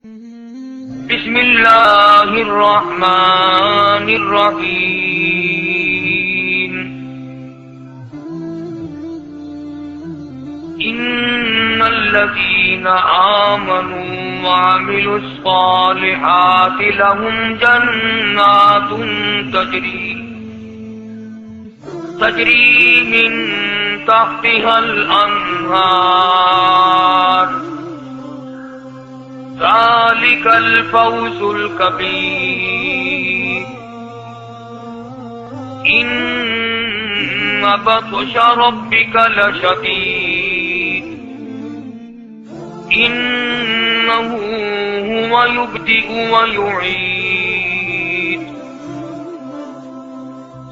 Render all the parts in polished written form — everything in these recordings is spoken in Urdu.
بسم اللہ الرحمن الرحیم ان الذین آمنوا وعملوا الصالحات لهم جنات تجری من تحتها الانہار ذلك الفوز الكبير إن بطش ربك لشديد إنه هو يبدئ ويعيد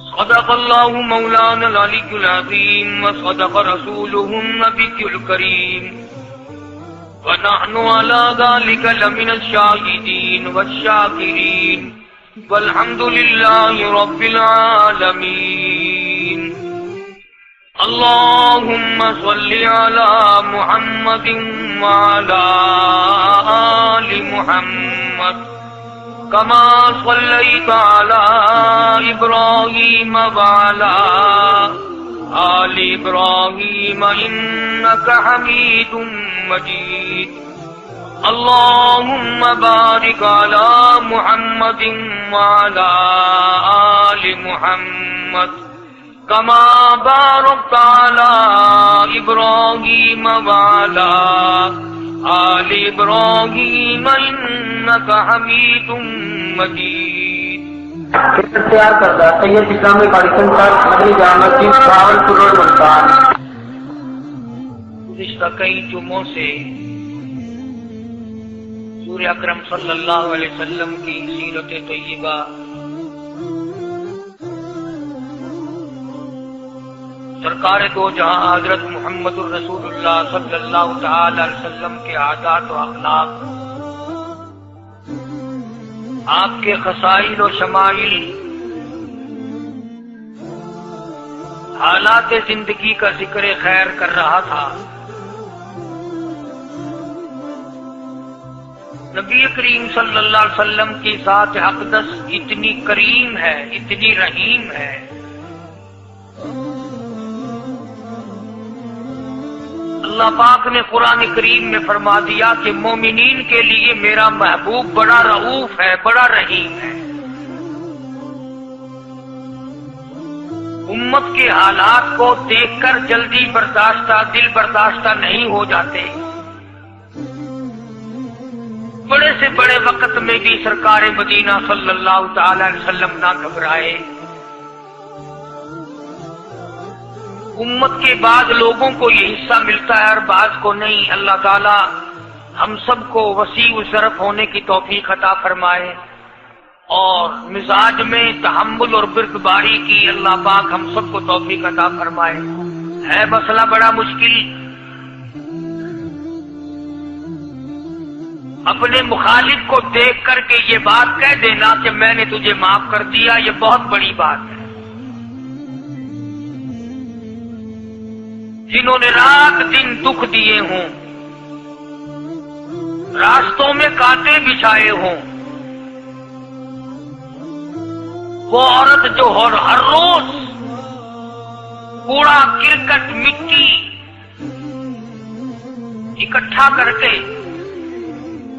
صدق الله مولانا العلي العظيم وصدق رسوله النبي الكريم ونحن على ذلك لمن الشاهدين والشاكرين والحمد لله رب العالمين اللهم صل على محمد وعلى آل محمد كما صليت على إبراهيم وعلى آل إبراهيم إنك حميد مجيد اللهم بارك على محمد وعلى آل محمد كما باركت على إبراهيم وعلى آل إبراهيم إنك حميد مجيد تیار کردہ سید اسلامی کالج سینٹر مدنی جامع مسجد بہاولپور روڈ ملتان۔ گزشتہ کئی جمعوں سے حضور اکرم صلی اللہ علیہ وسلم کی سیرت طیبہ سرکار دو جہاں حضرت محمد الرسول اللہ صلی اللہ تعالی علیہ وسلم کے عادات و اخلاق، آپ کے خصائل و شمائل، حالات زندگی کا ذکر خیر کر رہا تھا۔ نبی کریم صلی اللہ علیہ وسلم کی ذات اقدس اتنی کریم ہے، اتنی رحیم ہے، اللہ پاک نے قرآن کریم میں فرما دیا کہ مومنین کے لیے میرا محبوب بڑا رؤوف ہے، بڑا رحیم ہے۔ امت کے حالات کو دیکھ کر جلدی دل برداشتہ نہیں ہو جاتے۔ بڑے سے بڑے وقت میں بھی سرکار مدینہ صلی اللہ تعالی علیہ وسلم نہ گھبرائے۔ امت کے بعد لوگوں کو یہ حصہ ملتا ہے اور بعض کو نہیں۔ اللہ تعالی ہم سب کو وسیع الظرف ہونے کی توفیق عطا فرمائے اور مزاج میں تحمل اور بردباری کی اللہ پاک ہم سب کو توفیق عطا فرمائے۔ ہے مسئلہ بڑا مشکل، اپنے مخالف کو دیکھ کر کے یہ بات کہہ دینا کہ میں نے تجھے معاف کر دیا، یہ بہت بڑی بات ہے۔ جنہوں نے رات دن دکھ دیے ہوں، راستوں میں کانٹے بچھائے ہوں، وہ عورت جو ہر روز کوڑا کرکٹ مٹی اکٹھا کر کے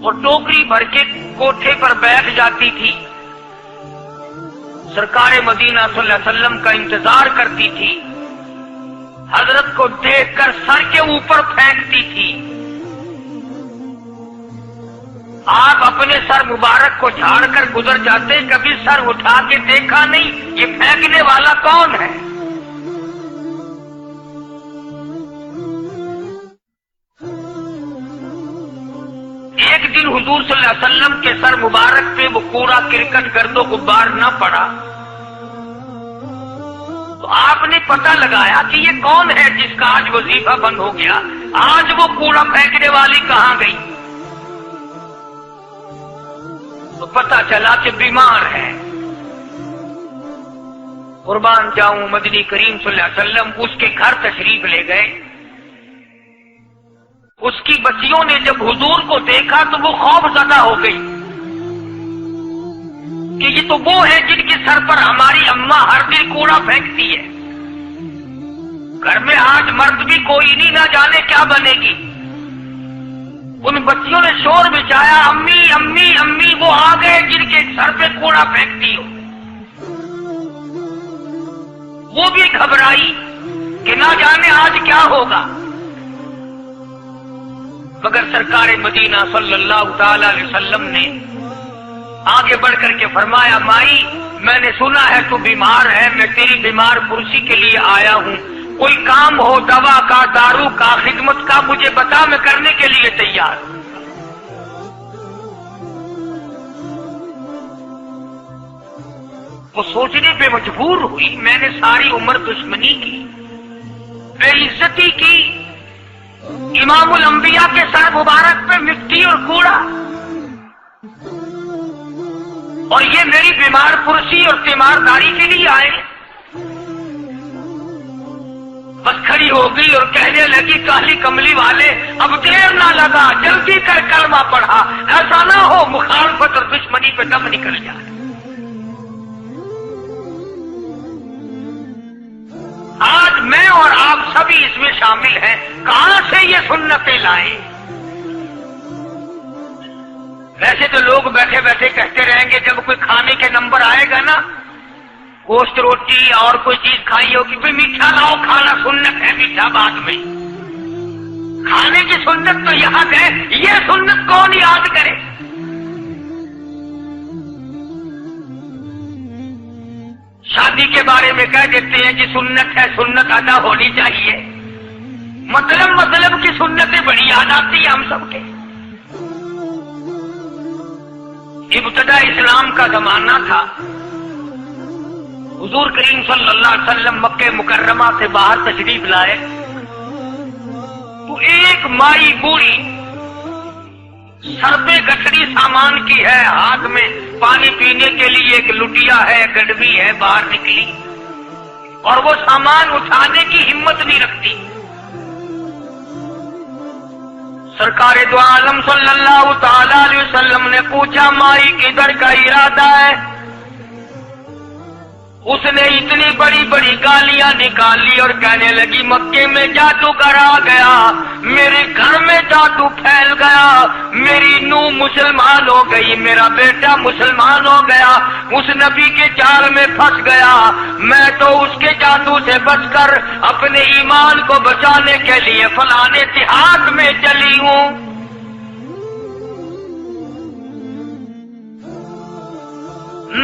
اور ٹوکری بھر کے کوٹھے پر بیٹھ جاتی تھی، سرکار مدینہ صلی اللہ علیہ وسلم کا انتظار کرتی تھی، حضرت کو دیکھ کر سر کے اوپر پھینکتی تھی۔ آپ اپنے سر مبارک کو جھاڑ کر گزر جاتے، کبھی سر اٹھا کے دیکھا نہیں یہ پھینکنے والا کون ہے۔ ایک دن حضور صلی اللہ علیہ وسلم کے سر مبارک پہ وہ کوڑا کرکٹ گرد و غبار نہ پڑا تو آپ نے پتہ لگایا کہ یہ کون ہے جس کا آج وظیفہ بند ہو گیا، آج وہ کوڑا پھینکنے والی کہاں گئی؟ تو پتہ چلا کہ بیمار ہے۔ قربان جاؤں مدنی کریم صلی اللہ علیہ وسلم اس کے گھر تشریف لے گئے۔ اس کی بچیوں نے جب حضور کو دیکھا تو وہ خوف زدہ ہو گئی کہ یہ تو وہ ہے جن کے سر پر ہماری اماں ہر دن کوڑا پھینکتی ہے. گھر میں آج مرد بھی کوئی نہیں، نہ جانے کیا بنے گی. ان بچیوں نے شور مچایا، امی امی امی، وہ آ گئے جن کے سر پہ کوڑا پھینکتی ہو. وہ بھی گھبرائی کہ نہ جانے آج کیا ہوگا. مگر سرکار مدینہ صلی اللہ تعالی علیہ وسلم نے آگے بڑھ کر کے فرمایا، مائی میں نے سنا ہے تو بیمار ہے، میں تیری بیمار پرسی کے لیے آیا ہوں، کوئی کام ہو دوا کا، دارو کا، خدمت کا، مجھے بتا، میں کرنے کے لیے تیار. وہ سوچنے پہ مجبور ہوئی، میں نے ساری عمر دشمنی کی، بے عزتی کی، امام الانبیاء کے سر مبارک پہ مٹی اور کوڑا، اور یہ میری بیمار پرسی اور تیمارداری کے لیے آئے. بس کھڑی ہو گئی اور کہنے لگی، کالی کملی والے اب دیر نہ لگا، جلدی کر کلمہ پڑھا، ایسا نہ ہو مخالفت اور دشمنی پہ دم نکل جائے. آج میں اور آپ سبھی اس میں شامل ہیں، کہاں سے یہ سنتیں لائیں؟ ویسے تو لوگ بیٹھے بیٹھے کہتے رہیں گے، جب کوئی کھانے کے نمبر آئے گا نا، گوشت روٹی اور کوئی چیز کھائی ہوگی، کوئی میٹھا لاؤ، کھانا سنت ہے، میٹھا بعد میں. کھانے کی سنت تو یاد ہے، یہ سنت کون یاد کرے؟ شادی کے بارے میں کہہ دیتے ہیں کہ سنت ہے، سنت ادا ہونی چاہیے. مطلب کی سنتیں بڑی یاد آتی ہیں ہم سب کے. ابتدا اسلام کا زمانہ تھا، حضور کریم صلی اللہ علیہ وسلم مکہ مکرمہ سے باہر تشریف لائے تو ایک مائی بوڑھی سر پہ گٹھڑی سامان کی ہے، ہاتھ میں پانی پینے کے لیے ایک لٹیا ہے، گڈوی ہے، باہر نکلی اور وہ سامان اٹھانے کی ہمت نہیں رکھتی. سرکار دو عالم صلی اللہ تعالی علیہ وسلم نے پوچھا، مائی کدھر کا ارادہ ہے؟ اس نے اتنی بڑی بڑی گالیاں نکالی اور کہنے لگی، مکے میں جادوگر آ گیا، میرے گھر میں جادو پھیل گیا، میری نوح مسلمان ہو گئی، میرا بیٹا مسلمان ہو گیا، اس نبی کے جال میں پھنس گیا، میں تو اس کے جادو سے بچ کر اپنے ایمان کو بچانے کے لیے فلانے دیہات میں چلی ہوں.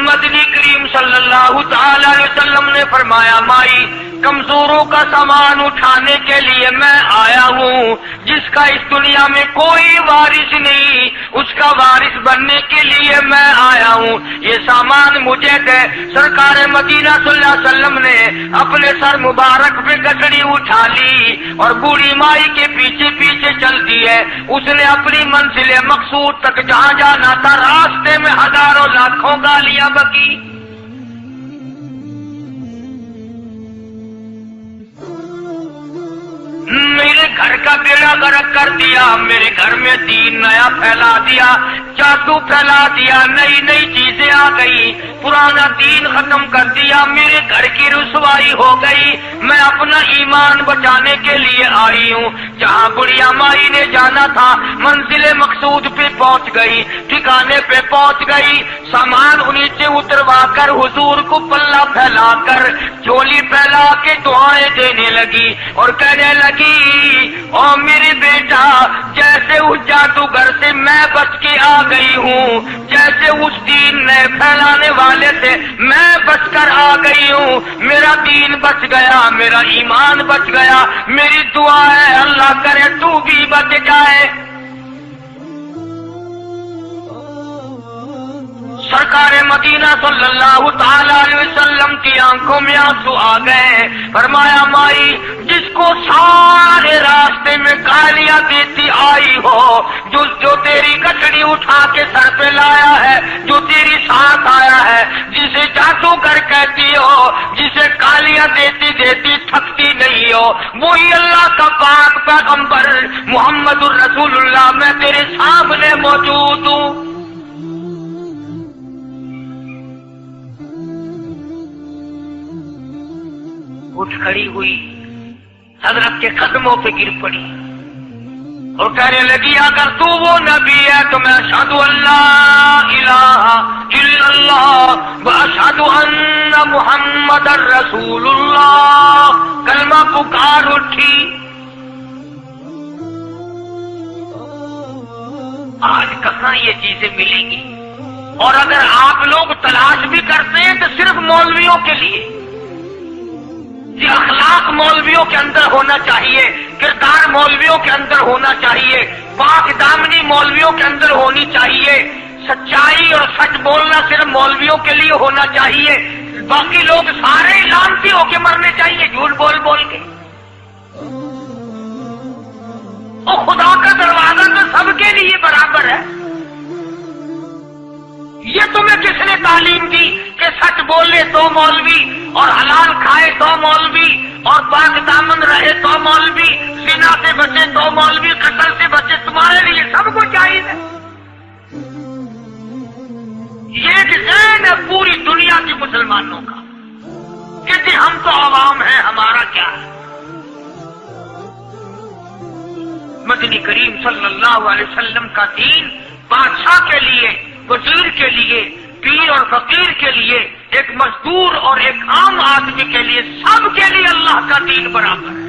مدنی کریم صلی اللہ تعالی علیہ وسلم نے فرمایا، مائی کمزوروں کا سامان اٹھانے کے لیے میں آیا ہوں، جس کا اس دنیا میں کوئی وارث نہیں، اس کا وارث بننے کے لیے میں آیا ہوں، یہ سامان مجھے دے. سرکار مدینہ صلی اللہ علیہ وسلم نے اپنے سر مبارک پہ گٹھڑی اٹھا لی اور بوڑھی مائی کے پیچھے پیچھے چل دی ہے. اس نے اپنی منزل مقصود تک جہاں جانا تھا، راستے میں ہزاروں لاکھوں گالیاں بکی. میرے گھر کا بیڑا غرق کر دیا، میرے گھر میں دین نیا پھیلا دیا، جادو پھیلا دیا، نئی نئی چیزیں آ گئی، پرانا دین ختم کر دیا، میرے گھر کی رسوائی ہو گئی، میں اپنا ایمان بچانے کے لیے آئی ہوں. جہاں بڑھیا مائی نے جانا تھا منزل مقصود پہ پہنچ گئی، ٹھکانے پہ پہنچ گئی، سامان نیچے اتروا کر حضور کو پلہ پھیلا کر جھولی پھیلا کے دعائیں دینے لگی اور کہنے لگی، او میرے بیٹا، جیسے اس جادوگر سے میں بچ کے آ گئی ہوں، جیسے اس دین نئے پھیلانے والے سے میں بچ کر آ گئی ہوں، میرا دین بچ گیا، میرا ایمان بچ گیا، میری دعا ہے اللہ کرے تو بھی بچ جائے. سرکار مدینہ صلی اللہ تعالی علیہ وسلم کی آنکھوں میں آنسو آ گئے. فرمایا، مائی جس کو سارے راستے میں گالیاں دیتی آئی ہو، جو تیری گٹڑی اٹھا کے سر پہ لایا ہے، جو تیری ساتھ آیا ہے، جسے جادوگر کہتی ہو، جسے گالیاں دیتی دیتی تھکتی نہیں ہو، وہی اللہ کا پاک پیغمبر محمد الرسول اللہ، میں تیرے سامنے موجود ہوں۔ اٹھ کھڑی ہوئی، حضرت کے قدموں پہ گر پڑی اور کہنے لگی اگر تو وہ نبی ہے تو میں اشہد ان لا الہ الا اللہ واشہد ان محمد رسول اللہ، کلمہ پکار اٹھی۔ آج کہاں یہ چیزیں ملیں گی؟ اور اگر آپ لوگ تلاش بھی کرتے ہیں تو صرف مولویوں کے لیے، یہ اخلاق مولویوں کے اندر ہونا چاہیے، کردار مولویوں کے اندر ہونا چاہیے، پاک دامنی مولویوں کے اندر ہونی چاہیے، سچائی اور سچ بولنا صرف مولویوں کے لیے ہونا چاہیے، باقی لوگ سارے لانتی ہو کے مرنے چاہیے جھوٹ بول بول کے۔ اور خدا کا دروازہ تو سب کے لیے برابر ہے۔ یہ تمہیں کس نے تعلیم دی کہ سچ بولے تو مولوی، اور حلال کھائے تو مولوی، اور پاک دامن رہے تو مولوی، زنا سے بچے تو مولوی، قتل سے بچے؟ تمہارے لیے سب کو چاہیے۔ یہ ایک ذہن ہے پوری دنیا کے مسلمانوں کا کہ جی ہم تو عوام ہیں، ہمارا کیا ہے؟ مدنی کریم صلی اللہ علیہ وسلم کا دین بادشاہ کے لیے، وزیر کے لیے، پیر اور فقیر کے لیے، ایک مزدور اور ایک عام آدمی کے لیے، سب کے لیے اللہ کا دین برابر ہے۔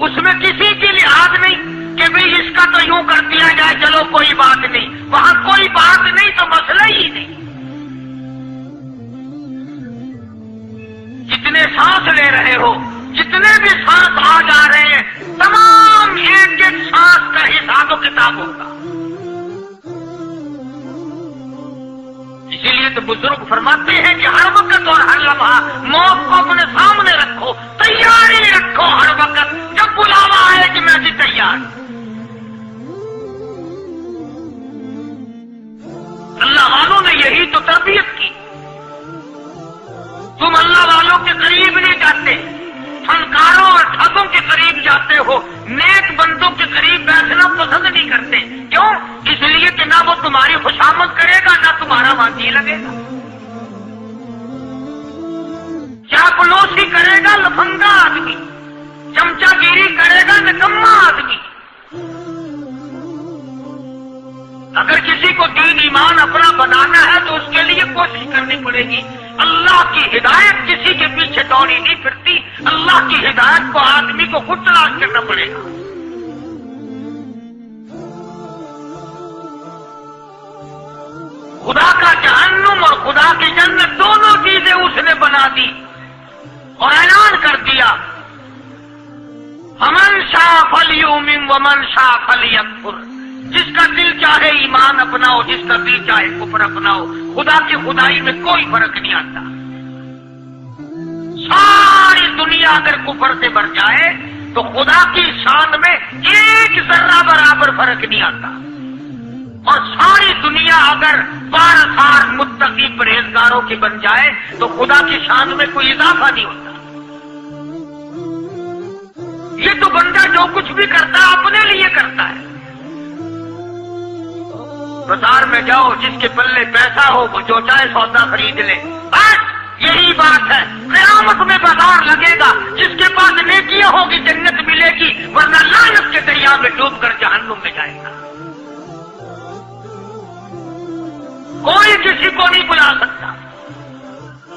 اس میں کسی کی لحاظ نہیں کہ بھئی اس کا تو یوں کر دیا جائے چلو کوئی بات نہیں، وہاں کوئی بات نہیں تو مسئلہ ہی نہیں۔ جتنے سانس لے رہے ہو، جتنے بھی سانس آ جا رہے ہیں، تمام ایک ایک سانس کا حساب و کتاب ہوگا۔ اسی لیے تو بزرگ فرماتے ہیں کہ ہر وقت اور ہر لمحہ موت کو اپنے سامنے رکھو، تیاری رکھو ہر وقت، جب بلاوا آئے کہ میں بھی تیار۔ اللہ والوں نے یہی تو تربیت کی۔ تم اللہ والوں کے قریب نہیں جاتے، فنکاروں اور ٹھگوں کے قریب جاتے ہو، نیک بندوں کے قریب بیٹھنا پسند نہیں کرتے۔ کیوں؟ اس لیے کہ نہ وہ تمہاری خوشامد کرے گا، نہ تمہارا وہاں لگے گا، چاپلوسی کرے گا لفنگا آدمی، چمچا گیری کرے گا نکما آدمی۔ اگر کسی کو دین ایمان اپنا بنانا ہے تو اس کے لیے کوشش کرنی پڑے گی۔ اللہ کی ہدایت کسی کے پیچھے دوڑی نہیں پھرتی، اللہ کی ہدایت کو آدمی کو خود تلاش کرنا پڑے گا۔ خدا کا جہنم اور خدا کی جنت دونوں چیزیں اس نے بنا دی اور اعلان کر دیا، فمن شاء فلیؤمن ومن شاء فلیکفر، جس کا دل چاہے ایمان اپناؤ، جس کا دل چاہے کفر اپناؤ، خدا کی خدائی میں کوئی فرق نہیں آتا۔ ساری دنیا اگر کفر سے بھر جائے تو خدا کی شان میں ایک ذرہ برابر فرق نہیں آتا، اور ساری دنیا اگر 12 سال متقی پرہیزگاروں کی بن جائے تو خدا کی شان میں کوئی اضافہ نہیں ہوتا۔ یہ تو بندہ جو کچھ بھی کرتا ہے اپنے لیے کرتا ہے۔ بازار میں جاؤ، جس کے پلے پیسہ ہو وہ جو چاہے سودا خرید لے، بس یہی بات ہے۔ قیامت میں بازار لگے گا، جس کے پاس نیکیاں ہوگی جنت ملے گی، ورنہ لعنت کے دریا میں ڈوب کر جہنم میں جائے گا۔ کوئی کسی کو نہیں بلا سکتا۔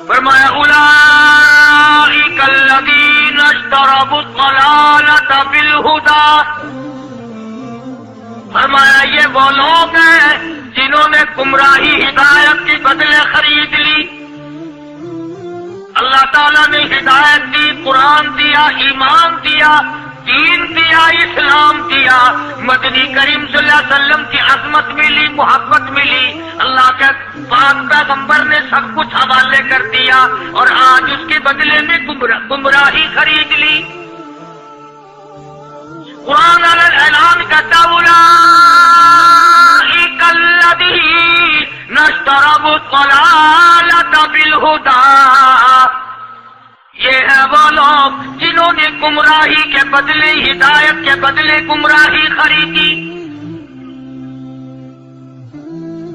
فرمایا اولئک الذین اشتروا الضلالۃ بالہدی، فرمایا یہ وہ لوگ ہیں جنہوں نے گمراہی ہدایت کے بدلے خرید لی۔ اللہ تعالیٰ نے ہدایت دی، قرآن دیا، ایمان دیا، دین دیا، اسلام دیا، مدنی کریم صلی اللہ علیہ وسلم کی عظمت ملی، محبت ملی، اللہ کے پاک پیغمبر نے سب کچھ حوالے کر دیا، اور آج اس کے بدلے میں گمراہی خرید لی۔ قرآن اعلان کرتا اولئک الذین اشتروا الضلالۃ بالہدی، یہ ہے وہ لوگ جنہوں نے گمراہی کے بدلے ہدایت کے بدلے گمراہی خریدی۔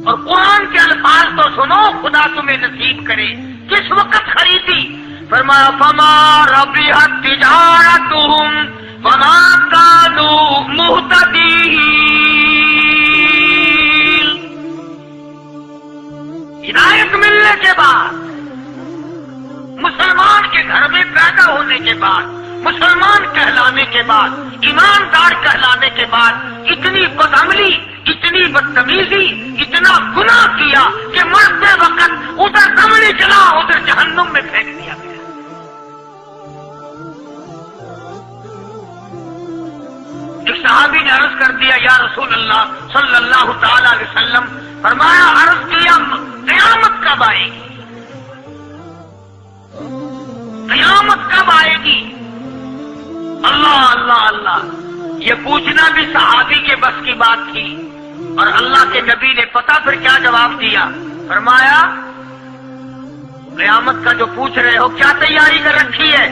اور قرآن کے الفاظ تو سنو، خدا تمہیں نصیب کرے۔ کس وقت خریدی؟ فرمایا فما ربحت تجارتہم وما كانوا مہتدین۔ ہدایت ملنے کے بعد، مسلمان کے گھر میں پیدا ہونے کے بعد، مسلمان کہلانے کے بعد، ایماندار کہلانے کے بعد، اتنی بدعملی، اتنی بدتمیزی، اتنا گناہ کیا کہ مرتے وقت ادھر دمڑی چلا، ادھر جہنم میں پھینک دیا گیا۔ ایک صحابی نے عرض کر دیا یا رسول اللہ صلی اللہ تعالی علیہ وسلم، فرمایا عرض کیا قیامت کب آئے گی؟ قیامت کب آئے گی؟ اللہ اللہ اللہ، یہ پوچھنا بھی صحابی کے بس کی بات تھی۔ اور اللہ کے نبی نے پتہ پھر کیا جواب دیا؟ فرمایا قیامت کا جو پوچھ رہے ہو کیا تیاری کر رکھی ہے؟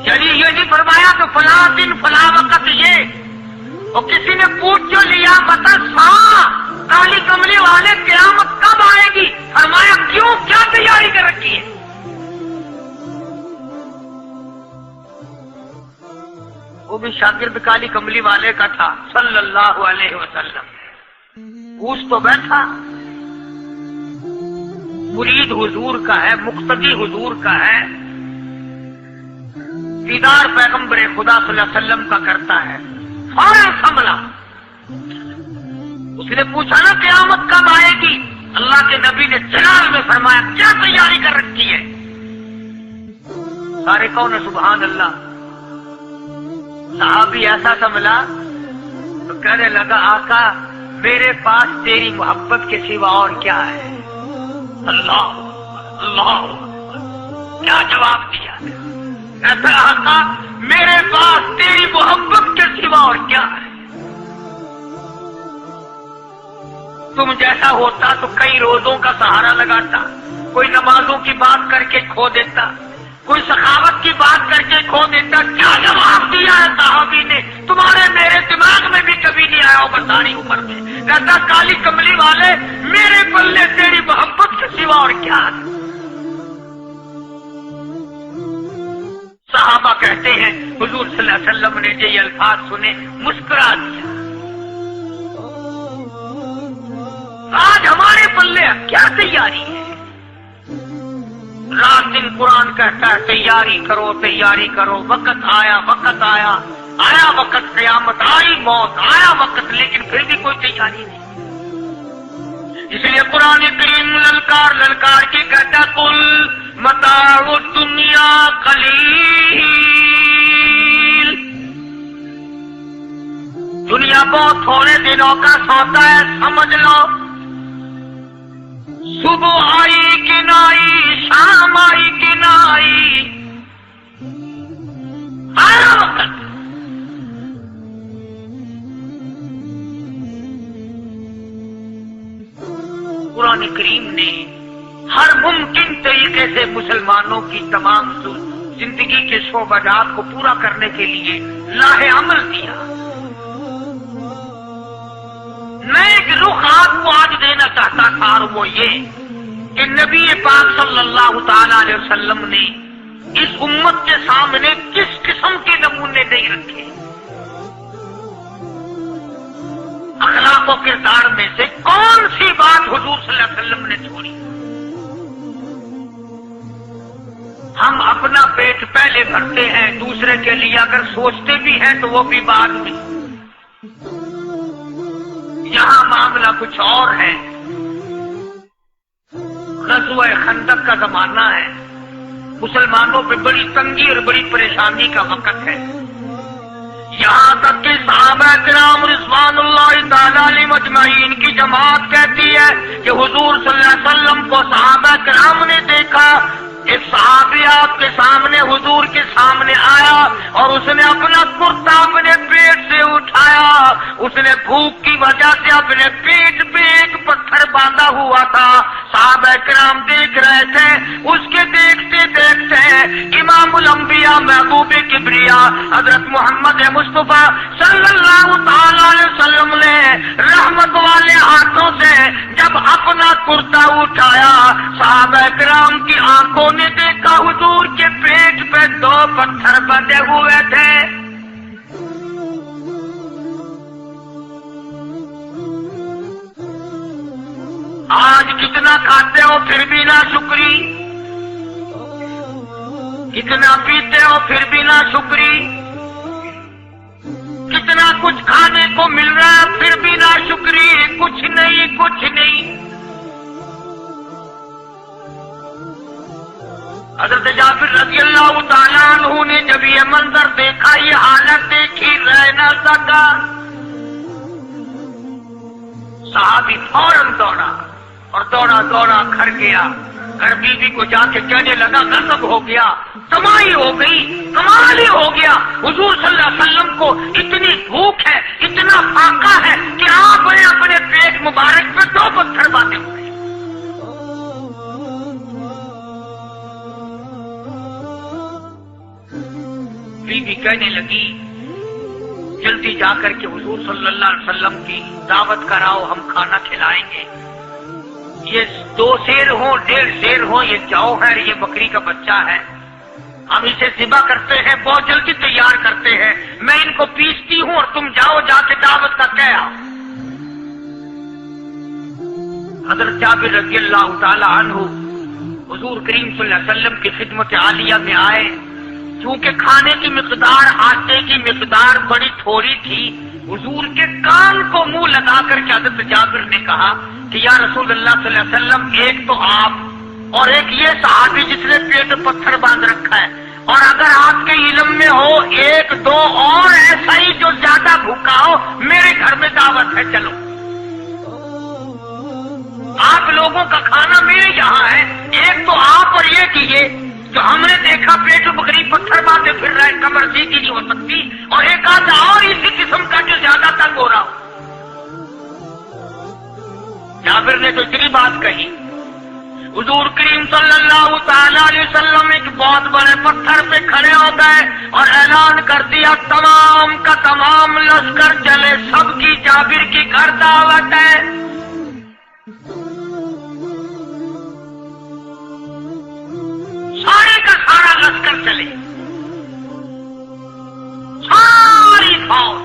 یعنی یہ نہیں فرمایا کہ فلاں دن فلاں وقت یہ، اور کسی نے پوچھ جو لیا بتا کالی کملی والے قیامت کب آئے گی؟ فرمایا کیوں، کیا تیاری کر رکھی ہے؟ وہ بھی شاگرد کالی کملی والے کا تھا صلی اللہ علیہ وسلم۔ پوچھ تو بیٹھا، مرید حضور کا ہے، مقتدی حضور کا ہے، دیدار پیغمبر خدا صلی اللہ علیہ وسلم کا کرتا ہے، فوراً سنبھلا۔ اس نے پوچھا نا قیامت کب آئے گی؟ اللہ کے نبی نے جلال میں فرمایا کیا تیاری کر رکھی ہے؟ سارے کون سبحان اللہ۔ صحابی ایسا سنبھلا تو کہنے لگا آقا میرے پاس تیری محبت کے سوا اور کیا ہے؟ اللہ اللہ، کیا جواب دیا؟ ایسا آقا میرے پاس تیری محبت کے سوا اور کیا ہے؟ تم جیسا ہوتا تو کئی روزوں کا سہارا لگاتا، کوئی نمازوں کی بات کر کے کھو دیتا، کوئی سخاوت کی بات کر کے کھو دیتا۔ کیا جواب دیا ہے صحابی نے؟ تمہارے میرے دماغ میں بھی کبھی نہیں آیا ہوگا ساری عمر میں۔ کہتا کالی کملی والے میرے پلے تیری محبت کے سوا اور کیا ہے؟ صحابہ کہتے ہیں حضور صلی اللہ علیہ وسلم نے یہ الفاظ سنے مسکرا دیا۔ آج ہمارے پلے کیا تیاری ہے؟ رات دن قرآن کہتا ہے تیاری کرو تیاری کرو، وقت آیا وقت آیا، آیا وقت قیامت، آئی موت، آیا وقت، لیکن پھر بھی کوئی تیاری نہیں۔ اس لیے قرآن کریم للکار للکار کے کہتا قل متاع الدنیا قلیل، دنیا بہت تھوڑے دنوں کا سودا ہے، سمجھ لو۔ صبح آئی کہ نہ آئی، شام آئی کہ نہ آئی، آیا وقت۔ قرآن کریم نے ہر ممکن طریقے سے مسلمانوں کی تمام زندگی کے شعبات کو پورا کرنے کے لیے لاہ عمل دیا۔ میں ایک رخ آپ کو آج دینا چاہتا تھا، اور وہ یہ کہ نبی پاک صلی اللہ تعالی علیہ وسلم نے اس امت کے سامنے کس قسم کے نمونے نہیں رکھے۔ اخلاق و کردار میں سے کون سی بات حضور صلی اللہ علیہ وسلم نے چھوڑی؟ ہم اپنا پیٹ پہلے بھرتے ہیں، دوسرے کے لیے اگر سوچتے بھی ہیں تو وہ بھی بعد میں۔ یہاں معاملہ کچھ اور ہے۔ غزوہ خندق کا زمانہ ہے، مسلمانوں پہ بڑی تنگی اور بڑی پریشانی کا وقت ہے. یہاں تک کہ صحابہ کرام رضوان اللہ تعالی علیہم اجمعین کی جماعت کہتی ہے کہ حضور صلی اللہ علیہ وسلم کو صحابہ کرام نے دیکھا. ایک صحابی آپ کے سامنے حضور کے سامنے آیا اور اس نے اپنا کرتا اپنے پیٹ سے اٹھایا. اس نے بھوک کی وجہ سے اپنے پیٹ پہ ایک پتھر باندھا ہوا تھا. صحابہ کرام دیکھ رہے تھے. اس کے دیکھتے دیکھتے امام الانبیاء محبوب کبریا حضرت محمد مصطفیٰ صلی اللہ تعالی علیہ وسلم نے رحمت والے ہاتھوں سے جب اپنا کرتا اٹھایا, صحابہ کرام کی آنکھوں نے دیکھا حضور کے پیٹ پہ 2 پتھر بندھے ہوئے تھے. آج کتنا کھاتے ہو پھر بھی نہ شکری, کتنا پیتے ہو پھر بھی نہ شکری, کتنا کچھ کھانے کو مل رہا ہے پھر بھی نہ شکری. کچھ نہیں, کچھ نہیں. حضرت جابر رضی اللہ تعالیٰ عنہ نے جب یہ منظر دیکھا, یہ حالت دیکھی, رہ نہ سکا. صحابی فوراً دوڑا اور دوڑا دوڑا گھر گیا. گھر بیوی کو جا کے کہنے لگا غضب ہو گیا, تمائی ہو گئی, کمال ہی ہو گیا. حضور صلی اللہ علیہ وسلم کو اتنی بھوک ہے, اتنا فاقہ ہے کہ آپ نے اپنے پیٹ مبارک پہ 2 پتھر باندھے ہوئے. بیوی کہنے لگی جلدی جا کر کے حضور صلی اللہ علیہ وسلم کی دعوت کراؤ, ہم کھانا کھلائیں گے. یہ 2 شیر ہوں, 1.5 شیر ہوں, یہ جو ہے یہ بکری کا بچہ ہے, ہم اسے ذبح کرتے ہیں, بہت جلدی تیار کرتے ہیں, میں ان کو پیستی ہوں اور تم جاؤ جا کے دعوت کا کہہ آؤ. حضرت جابر رضی اللہ تعالی عنہ حضور کریم صلی اللہ علیہ وسلم کی خدمت عالیہ میں آئے. چونکہ کھانے کی مقدار, آٹے کی مقدار بڑی تھوڑی تھی, حضور کے کان کو منہ لگا کر کے حضرت جابر نے کہا کہ یا رسول اللہ صلی اللہ علیہ وسلم, ایک تو آپ اور ایک یہ صحابی جس نے پیٹ پتھر باندھ رکھا ہے, اور اگر آپ کے علم میں ہو 1-2 اور ایسا ہی جو زیادہ بھوکا ہو, میرے گھر میں دعوت ہے, چلو. آپ لوگوں کا کھانا میرے یہاں ہے. ایک تو آپ اور ایک یہ جو ہم نے دیکھا پیٹ بکری پتھر باندھے پھر رہا ہے, کمر سیدھی نہیں ہو سکتی, اور ایک آدھا اور اسی قسم کا جو زیادہ تنگ ہو رہا ہو. جابر نے تو اتنی بات کہی. حضور کریم صلی اللہ تعالی علیہ وسلم ایک بہت بڑے پتھر پہ کھڑے ہو گئے اور اعلان کر دیا, تمام کا تمام لشکر چلے, سب کی جابر کی گھر دعوت ہے. سارے کا سارا لشکر چلے, ساری فوج,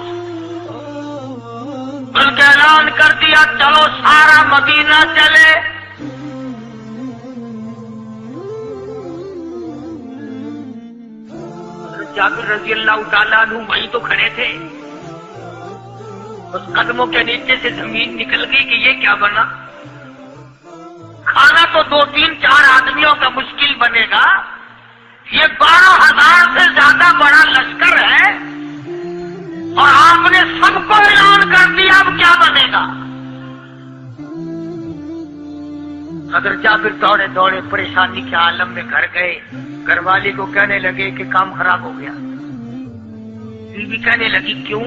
بلکہ اعلان کر دیا چلو سارا مدینہ چلے. جابر رضی اللہ تعالیٰ عنہ وہیں تو کھڑے تھے. اس قدموں کے نیچے سے زمین نکل گئی کہ یہ کیا بنا. کھانا تو 2-3-4 آدمیوں کا مشکل بنے گا, یہ 12,000 سے زیادہ بڑا لشکر ہے, اور آپ نے سب کو اعلان کر دیا, اب کیا بنے گا. حضرت جابر دوڑے دوڑے پریشانی کے عالم میں گھر گئے. گھر والی کو کہنے لگے کہ کام خراب ہو گیا. بیوی کہنے لگی کیوں؟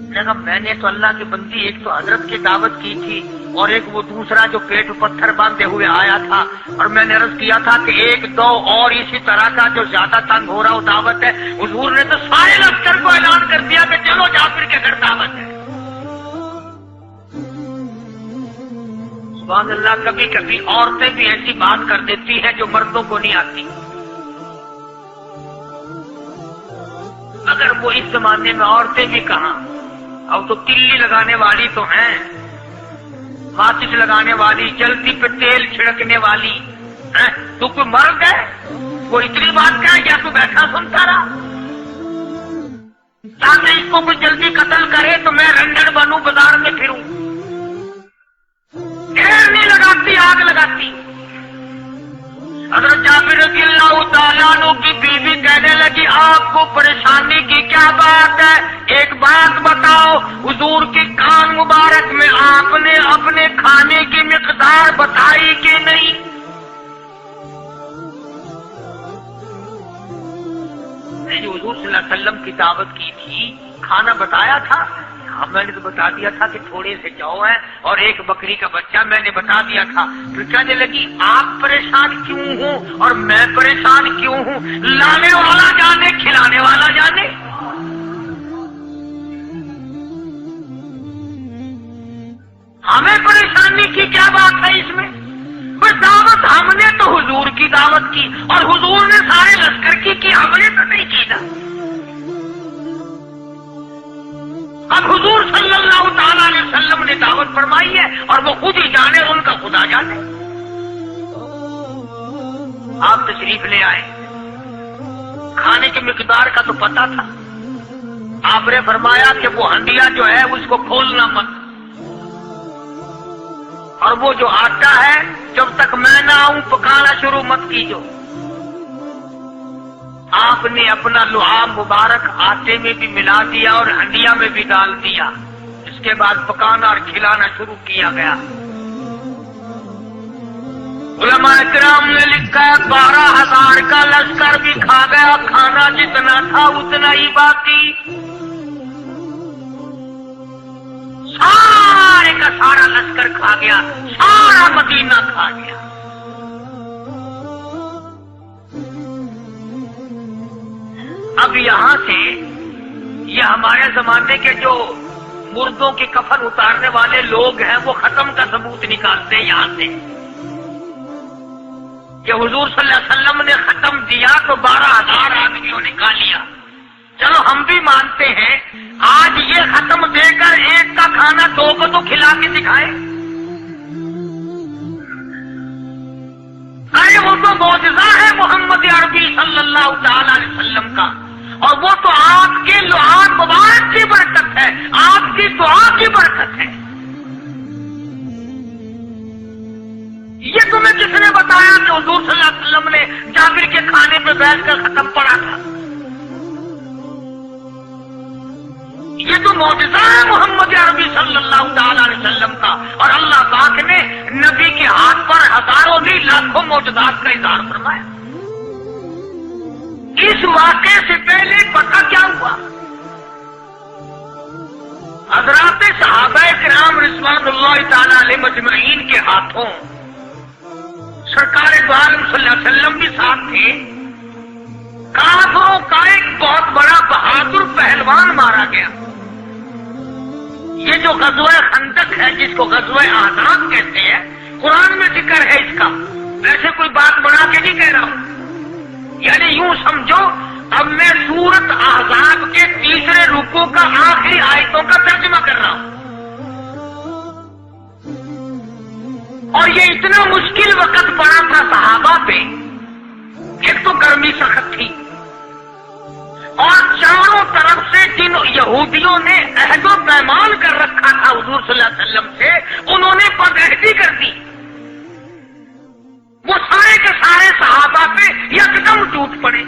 نے کہا میں نے تو اللہ کی بندی ایک تو حضرت کی دعوت کی تھی, اور ایک وہ دوسرا جو پیٹ پتھر باندھے ہوئے آیا تھا, اور میں نے عرض کیا تھا کہ 1-2 اور اسی طرح کا جو زیادہ تنگ ہو رہا ہو دعوت ہے. حضور نے تو سارے لشکر کو اعلان کر دیا کہ چلو جابر کے گھر دعوت ہے. سبحان اللہ. کبھی کبھی عورتیں بھی ایسی بات کر دیتی ہیں جو مردوں کو نہیں آتی. اگر وہ اس زمانے میں عورتیں بھی کہاں, اب تو تلی لگانے والی تو ہیں, ماچس لگانے والی, جلدی پہ تیل چھڑکنے والی, تو کوئی مرد ہے وہ اتنی بات کہے کیا تو بیٹھا سنتا رہا؟ تاکہ اس کو کوئی جلدی قتل کرے تو میں رنڈر بنوں, بازار میں پھروں. دیر نہیں لگاتی, آگ لگاتی. حضرت جابر رضی اللہ آپ کو پریشانی کی کیا بات ہے؟ ایک بات بتاؤ، حضور کے کان مبارک میں آپ نے اپنے کھانے کی مقدار بتائی کہ نہیں؟ جو حضور صلی اللہ علیہ وسلم کی دعوت کی تھی، کھانا بتایا تھا؟ ہاں میں نے تو بتا دیا تھا کہ تھوڑے سے جو ہے اور ایک بکری کا بچہ میں نے بتا دیا تھا. پھر کہنے لگی آپ پریشان کیوں ہوں اور میں پریشان کیوں ہوں؟ لانے والا جانے، کھلانے والا جانے. ہمیں پریشانی کی کیا بات ہے اس میں؟ بس دعوت ہم نے تو حضور کی دعوت کی اور حضور نے سارے لشکر کی ہم نے تو نہیں کی نا. اب حضور صلی اللہ تعالی علیہ وسلم نے دعوت فرمائی ہے اور وہ خود ہی جانے، ان کا خدا جانے. آپ تشریف لے آئے، کھانے کی مقدار کا تو پتا تھا. آپ نے فرمایا کہ وہ ہنڈیا جو ہے اس کو کھولنا مت، اور وہ جو آٹا ہے جب تک میں نہ آؤں پکانا شروع مت کیجو. آپ نے اپنا لعاب مبارک آٹے میں بھی ملا دیا اور ہنڈیا میں بھی ڈال دیا. اس کے بعد پکانا اور کھلانا شروع کیا گیا. علماء کرام نے لکھا ہے 12,000 کا لشکر بھی کھا گیا، کھانا جتنا تھا اتنا ہی باقی. سارے کا سارا لشکر کھا گیا، سارا مدینہ کھا گیا. اب یہاں سے یہ ہمارے زمانے کے جو مردوں کے کفن اتارنے والے لوگ ہیں وہ ختم کا ثبوت نکالتے ہیں یہاں سے کہ حضور صلی اللہ علیہ وسلم نے ختم دیا تو 12,000 آدمیوں نے کھا لیا. چلو ہم بھی مانتے ہیں، آج یہ ختم دے کر ایک کا کھانا 2 کو تو کھلا کے دکھائے. ارے وہ تو معجزہ ہے محمد عربی صلی اللہ تعالی علیہ وسلم کا، اور وہ تو آپ کے لعاب مبارک کی برکت ہے، آپ کی دعا کی برکت ہے. یہ تمہیں کس نے بتایا کہ حضور صلی اللہ علیہ وسلم نے جابر کے کھانے پہ بیٹھ کر ختم پڑا تھا؟ یہ تو معجزہ ہے محمد عربی صلی اللہ تعالی علیہ وسلم کا، اور اللہ پاک نے نبی کے ہاتھ پر ہزاروں نہیں لاکھوں معجزات کا اظہار فرمایا. اس واقعے سے پہلے پتہ کیا ہوا؟ حضرات صحابہ کرام رضوان اللہ تعالی علیہ مجمعین کے ہاتھوں سرکار دو عالم صلی اللہ علیہ وسلم بھی ساتھ تھے. کافروں کا ایک بہت بڑا بہادر پہلوان مارا گیا. یہ جو غزوہ خندق ہے، جس کو غزوہ احزاب کہتے ہیں، قرآن میں ذکر ہے اس کا. ایسے کوئی بات بنا کے نہیں کہہ رہا ہوں، یعنی یوں سمجھو اب میں سورت احزاب کے 3 رکوع کا آخری آیتوں کا ترجمہ کر رہا ہوں. اور یہ اتنا مشکل وقت پڑا تھا صحابہ پہ. ایک تو گرمی سخت تھی، اور چاروں طرف سے جن یہودیوں نے عہد و پیمان کر رکھا تھا حضور صلی اللہ علیہ وسلم سے، انہوں نے بدعہدی کر دی. وہ سارے کے سارے صحابہ پہ یکدم ٹوٹ پڑے.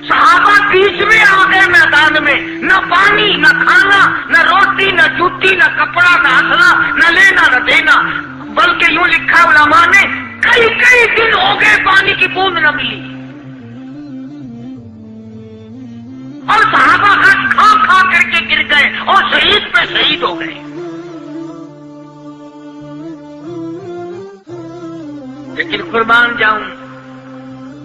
صحابہ بیچ میں آ گئے میدان میں، نہ پانی، نہ کھانا، نہ روٹی، نہ جوتی، نہ کپڑا، نہ اصلہ، نہ لینا نہ دینا. بلکہ یوں لکھا علماء نے کئی دن ہو گئے پانی کی بوند نہ ملی. اور صحابہ کھا کھا کر کے گر گئے اور شہید پہ شہید ہو گئے. لیکن قربان جاؤں،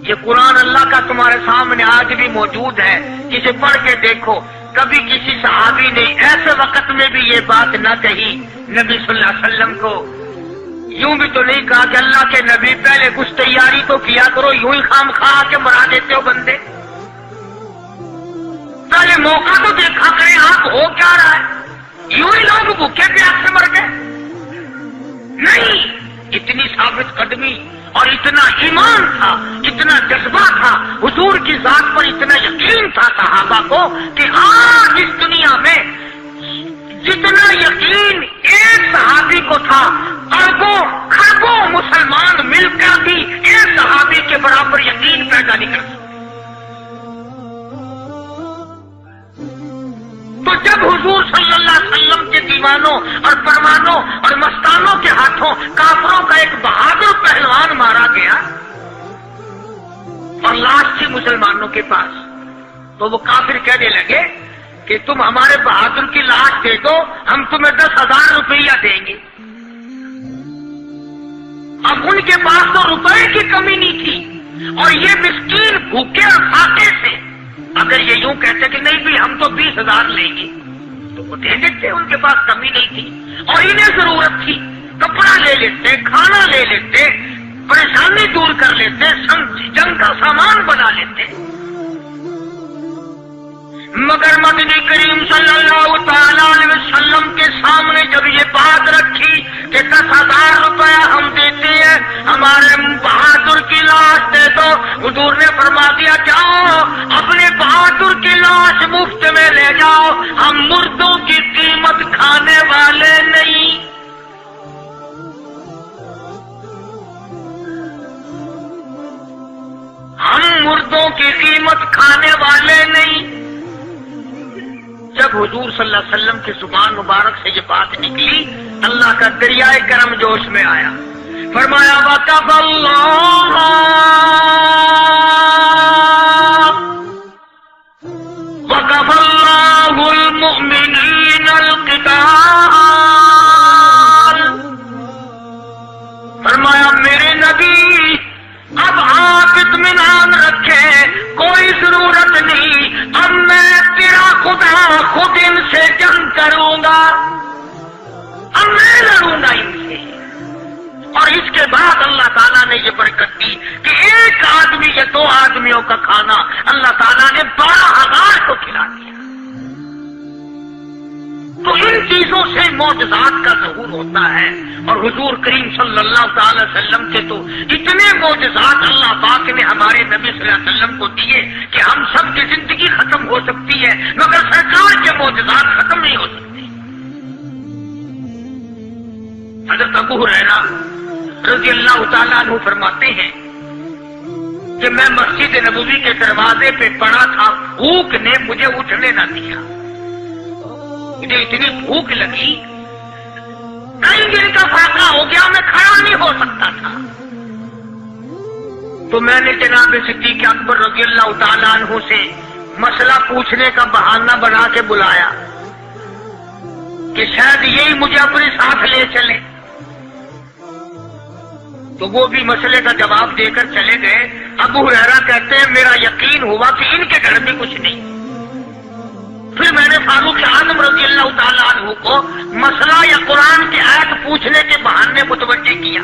یہ قرآن اللہ کا تمہارے سامنے آج بھی موجود ہے، جسے پڑھ کے دیکھو. کبھی کسی صحابی نے ایسے وقت میں بھی یہ بات نہ کہی نبی صلی اللہ علیہ وسلم کو. یوں بھی تو نہیں کہا کہ اللہ کے نبی پہلے کچھ تیاری تو کیا کرو، یوں ہی خام خواہ کے مرا دیتے ہو بندے. پہلے موقع تو دیکھا کریں آپ ہو کیا رہا ہے. یوں ہی لوگ بھوکے پیاس سے مر گئے. نہیں، اتنی ثابت قدمی اور اتنا ایمان تھا، اتنا جذبہ تھا، حضور کی ذات پر اتنا یقین تھا صحابہ کو کہ آج اس دنیا میں جتنا یقین ایک صحابی کو تھا، اربوں خربوں مسلمان مل کر بھی ایک صحابی کے برابر یقین پیدا نہیں کر سکتے. تو جب حضور صلی اللہ علیہ وسلم کے دیوانوں اور پروانوں اور مستانوں کے ہاتھوں کافروں کا ایک بہادر پہلوان مارا گیا اور لاش تھی مسلمانوں کے پاس، تو وہ کافر کہنے لگے کہ تم ہمارے بہادر کی لاش دے دو، ہم تمہیں 10,000 روپیہ دیں گے۔ اب ان کے پاس تو روپے کی کمی نہیں تھی، اور یہ مسکین بھوکے اور فاقے سے اگر یہ یوں کہتے کہ نہیں بھی ہم تو 20,000 لیں گے تو وہ دے دیتے، ان کے پاس کمی نہیں تھی، اور انہیں ضرورت تھی کپڑا لے لیتے، کھانا لے لیتے، پریشانی دور کر لیتے، جنگ کا سامان بنا لیتے۔ مگر مدنی کریم صلی اللہ تعالی علیہ وسلم کے سامنے جب یہ بات رکھی کہ 10,000 روپیہ ہم دیتے ہیں، ہمارے بہادر کی لاش دے دو، حضور نے فرما دیا جاؤ اپنے بہادر کی لاش مفت میں لے جاؤ، ہم مردوں کی قیمت کھانے والے نہیں۔ ہم مردوں کی قیمت کھانے والے نہیں۔ جب حضور صلی اللہ علیہ وسلم کی زبان مبارک سے یہ بات نکلی، اللہ کا دریائے کرم جوش میں آیا، فرمایا وَكَفَى اللَّهُ الْمُؤْمِنِينَ الْقِتَالَ، فرمایا میرے نبی اب آپ اطمینان رکھیں، کوئی ضرورت نہیں، اب میں تیرا خدا خود ان سے جنگ کروں گا، اب میں لڑوں گا ان سے۔ اور اس کے بعد اللہ تعالیٰ نے یہ برکت دی کہ ایک آدمی یا 2 آدمیوں کا کھانا اللہ تعالیٰ نے 12,000 کو کھلا دیا۔ تو ان چیزوں سے معجزات کا ظہور ہوتا ہے، اور حضور کریم صلی اللہ تعالی وسلم کے تو اتنے معجزات اللہ پاک نے ہمارے نبی صلی اللہ علیہ وسلم کو دیے کہ ہم سب کی زندگی ختم ہو سکتی ہے مگر سرکار کے معجزات ختم نہیں ہو سکتے۔ حضرت ابو ہریرہ رضی اللہ تعالیٰ عنہ فرماتے ہیں کہ میں مسجد نبوی کے دروازے پہ پڑا تھا، بھوک نے مجھے اٹھنے نہ دیا، مجھے اتنی بھوک لگی، کئی دن کا فاقہ ہو گیا، میں کھڑا نہیں ہو سکتا تھا۔ تو میں نے جناب صدیق اکبر رضی اللہ تعالیٰ عنہ سے مسئلہ پوچھنے کا بہانہ بنا کے بلایا کہ شاید یہی مجھے اپنے ساتھ لے چلے، تو وہ بھی مسئلے کا جواب دے کر چلے گئے۔ ابو ہریرہ کہتے ہیں میرا یقین ہوا کہ ان کے گھر میں کچھ نہیں۔ پھر میں نے فاروق اعظم رضی اللہ تعالیٰ عنہ کو مسئلہ یا قرآن کی آیت پوچھنے کے بہانے متوجہ کیا،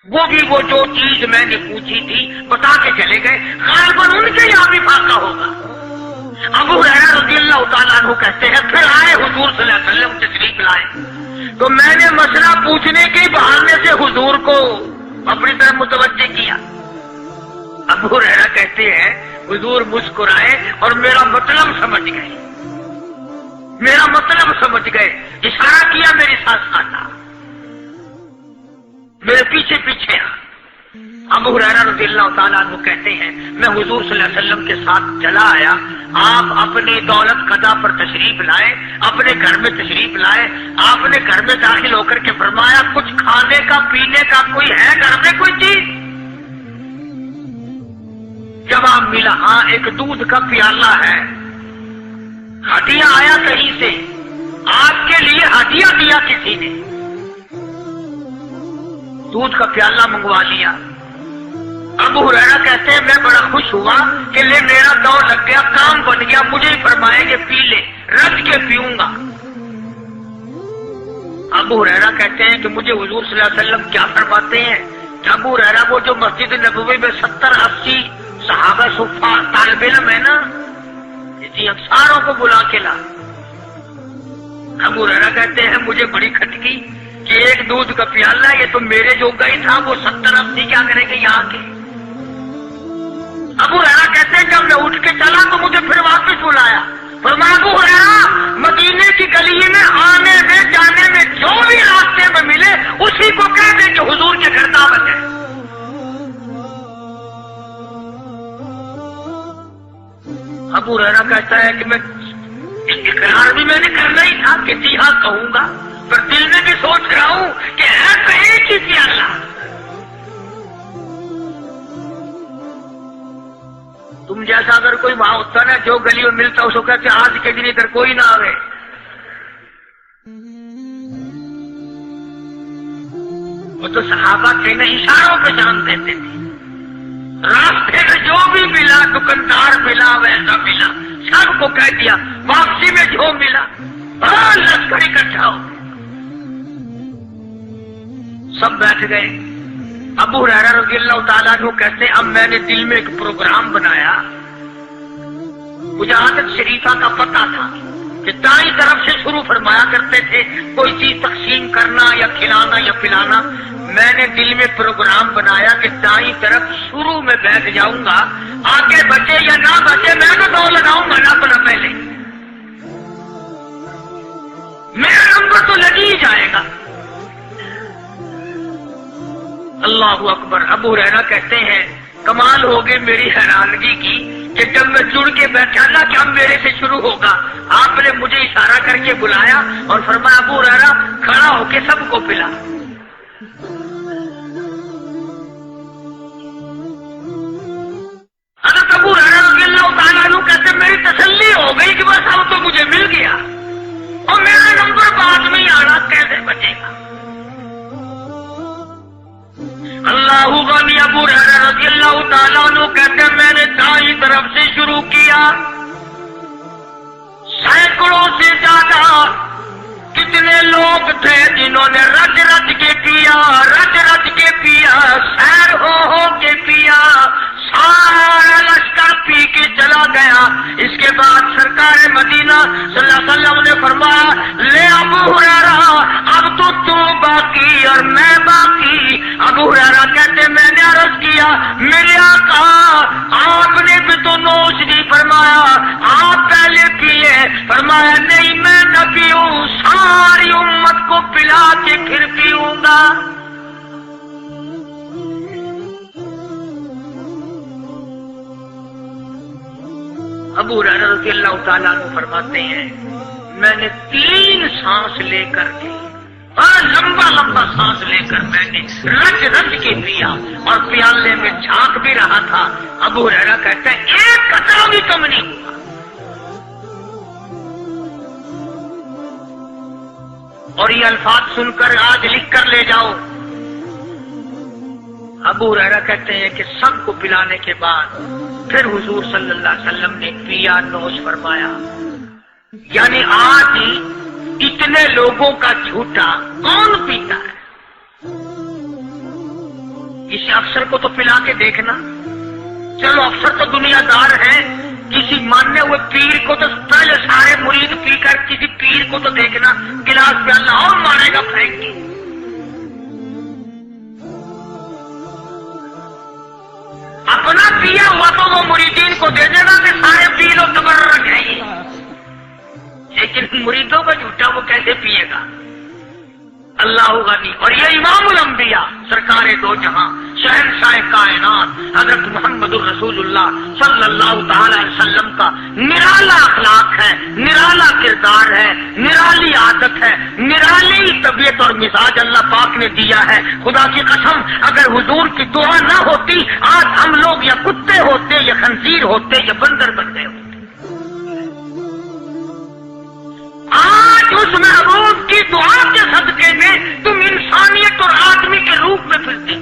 وہ بھی وہ جو چیز میں نے پوچھی تھی بتا کے چلے گئے، غالباً ان کے یہاں بھی فاقہ ہوگا۔ ابو ہریرہ رضی اللہ تعالیٰ عنہ کہتے ہیں پھر آئے حضور صلی اللہ علیہ وسلم تشریف لائے، تو میں نے مسئلہ پوچھنے کے بہانے سے حضور کو اپنی طرف متوجہ کیا۔ ابو ہریرہ کہتے ہیں حضور مسکرائے اور میرا مطلب سمجھ گئے، میرا مطلب سمجھ گئے، اشارہ کیا میرے ساتھ ساتھ آ، میرے پیچھے پیچھے آ۔ ابو ہریرہ رضی اللہ تعالیٰ عنہ کہتے ہیں میں حضور صلی اللہ علیہ وسلم کے ساتھ چلا آیا، آپ اپنی دولت قضا پر تشریف لائے، اپنے گھر میں تشریف لائے، آپ نے گھر میں داخل ہو کر کے فرمایا کچھ کھانے کا پینے کا کوئی ہے گھر میں کوئی چیز؟ جواب ملا ہاں ایک دودھ کا پیالہ ہے، ہدیہ آیا کہیں سے، آپ کے لیے ہدیہ دیا کسی نے، دودھ کا پیالہ منگوا لیا۔ ابو ہریرہ کہتے ہیں میں بڑا خوش ہوا کہ لے میرا دور لگ گیا، کام بن گیا، مجھے ہی فرمائیں گے پی لے، رج کے پیوں گا۔ ابو ہریرہ کہتے ہیں کہ مجھے حضور صلی اللہ علیہ وسلم کیا فرماتے ہیں، ابو ہریرہ وہ جو مسجد نبوی میں 70-80 صحابہ صفا طالب علم ہے نا، اسی ساروں کو بلا کے لا۔ ابو ہریرہ کہتے ہیں مجھے بڑی کھٹکی کہ ایک دودھ کا پیالہ، یہ تو میرے جو گئی تھا وہ 70-80 کیا کریں گے یہاں کے۔ ابو ہریرہ کہتے ہیں جب میں اٹھ کے چلا تو مجھے پھر واپس بلایا، فرمایا ابو ہریرہ مدینے کی گلی میں آنے میں جانے میں جو بھی راستے میں ملے اسی کو کہہ دیں کہ حضور کے گھر دعوت ہے۔ ابو ہریرہ کہتا ہے کہ میں اقرار بھی میں نے کرنا ہی تھا کہ جی ہاں کہوں گا، پر دل میں بھی سوچ رہا ہوں کہ ہے تو ایک ہی تھی اللہ۔ تم جیسا اگر کوئی وہاں ہوتا نا، جو گلی میں ملتا اس کو کہتے آج کے دن ادھر کوئی نہ آئے۔ وہ تو صحابہ تھے نا، اشاروں پہ جان دیتے تھے۔ راستے میں جو بھی ملا، دکاندار ملا، ویسا ملا، سب کو کہہ دیا۔ واپسی میں جو ملا، بڑا لشکر اکٹھا ہو، سب بیٹھ گئے۔ ابو ہریرہ رضی اللہ تعالیٰ عنہ کہتے اب میں نے دل میں ایک پروگرام بنایا۔ مجھے عادت شریفہ کا پتہ تھا کہ دائیں طرف سے شروع فرمایا کرتے تھے کوئی چیز تقسیم کرنا یا کھلانا یا پلانا۔ میں نے دل میں پروگرام بنایا کہ دائیں طرف شروع میں بیٹھ جاؤں گا، آگے بچے یا نہ بچے میں تو دو لگاؤں گا نا اپنا پہلے، میرا نمبر تو لگ ہی جائے گا۔ اللہ اکبر۔ ابو ہریرہ کہتے ہیں کمال ہو گئی میری حیرانگی کی کہ جب میں جڑ کے بیٹھا نا کہ اب میرے سے شروع ہوگا، آپ نے مجھے اشارہ کر کے بلایا اور فرمایا ابو ہریرہ کھڑا ہو کے سب کو پلا۔ حضرت ابو ہریرہ رضی اللہ تعالیٰ عنہ کہتے میری تسلی ہو گئی کہ بس اب تو مجھے مل گیا، اور میرا نمبر بعد میں ہی آنا کیسے بچے گا۔ اللہ غنی۔ ابو ہریرہ رضی اللہ تعالیٰ عنہ کہتے میں نے دائیں طرف سے شروع کیا، سینکڑوں سے زیادہ کتنے لوگ تھے جنہوں نے رج رج کے پیا، رج رج کے پیا، سیر ہو کے پیا، سارا لشکر پی کے چلا گیا۔ اس کے بعد سرکار مدینہ صلی اللہ علیہ وسلم نے فرمایا لے ابو ہریرہ اب تو باقی اور میں باقی۔ ابو ہریرہ کہتے میں نے عرض کیا میرے آقا آپ نے بھی تو نوش نہیں فرمایا، آپ پہلے پیے۔ فرمایا نہیں میں نہ پیوں، ساری امت کو پلا کے پھر پیوں گا۔ ابو ہریرہ رضی اللہ تعالیٰ عنہ فرماتے ہیں میں نے 3 سانس لے کر کے اور لمبا لمبا سانس لے کر میں نے رج رج کے پیا اور پیالے میں جھانک بھی رہا تھا۔ ابو ہریرہ کہتے ہیں ایک قطرہ بھی کم نہیں ہوا۔ اور یہ الفاظ سن کر آج لکھ کر لے جاؤ۔ ابو ہریرہ کہتے ہیں کہ سب کو پلانے کے بعد پھر حضور صلی اللہ علیہ وسلم نے پیا، نوش فرمایا۔ یعنی آج اتنے لوگوں کا جھوٹا کون پیتا ہے؟ اس افسر کو تو پلا کے دیکھنا۔ چلو افسر تو دنیا دار ہے، کسی ماننے ہوئے پیر کو تو پہلے سارے مرید پی کر کسی پیر کو تو دیکھنا گلاس پہ اللہ اور مارے گا پھینک کے۔ اپنا پیا ہوا تو وہ مریدین کو دے دینا کہ سارے پی لو تبرک ہے یہ، لیکن مریدوں کا جھوٹا وہ کیسے پیے گا؟ اللہ غنی۔ اور یہ امام الانبیاء سرکار دو جہاں شہنشاہ کائنات حضرت محمد الرسول اللہ صلی اللہ تعالی علیہ وسلم کا نرالا اخلاق ہے، نرالا کردار ہے، نرالی عادت ہے، نرالی طبیعت اور مزاج اللہ پاک نے دیا ہے۔ خدا کی قسم اگر حضور کی دعا نہ ہوتی آج ہم لوگ یا کتے ہوتے یا خنزیر ہوتے یا بندر بن گئے ہوتے۔ آج اس محبوب کی دعا کے صدقے میں تم انسانیت اور آدمی کے روپ میں پھرتے،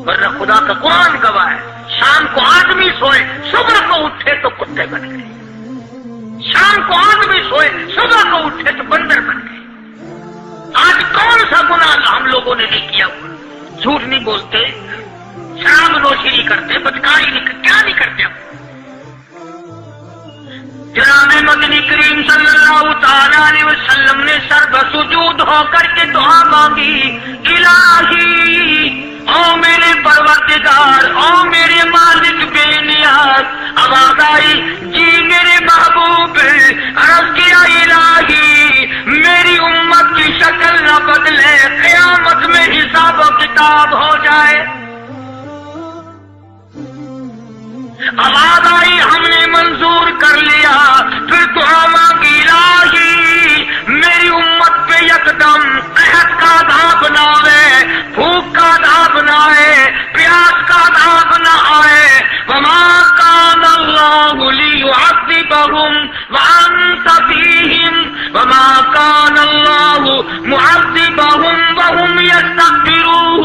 ورنہ خدا کا قرآن گواہ ہے شام کو آدمی سوئے صبح کو اٹھے تو کتے بن گئے، شام کو آدمی سوئے صبح کو اٹھے تو بندر بن گئے۔ آج کون سا گناہ ہم لوگوں نے نہیں کیا ہوا؟ جھوٹ نہیں بولتے، شراب نوشی نہیں کرتے، بدکاری نہیں کرتے، کیا نہیں کرتے ہم؟ جناب مدنی کریم صلی اللہ تعالی علیہ وسلم نے سر بسجود ہو کر کے دعا مانگی، الہی او میرے پروردگار، او میرے مالک بے نیاز۔ آواز آئی جی میرے محبوب، عرض کیا الہی میری امت کی شکل نہ بدلے، قیامت میں حساب و کتاب ہو جائے۔ آواز آئی ہم نے منظور کر لیا، پھر دعا مانگی الہی میری امت پہ یکدم قحط کا عذاب نہ آئے، بھوک کا عذاب نہ آئے، پیاس کا عذاب نہ آئے۔ وما كان الله ليعذبهم وأنت فيهم وما كان الله معذبهم وهم يستغفرون۔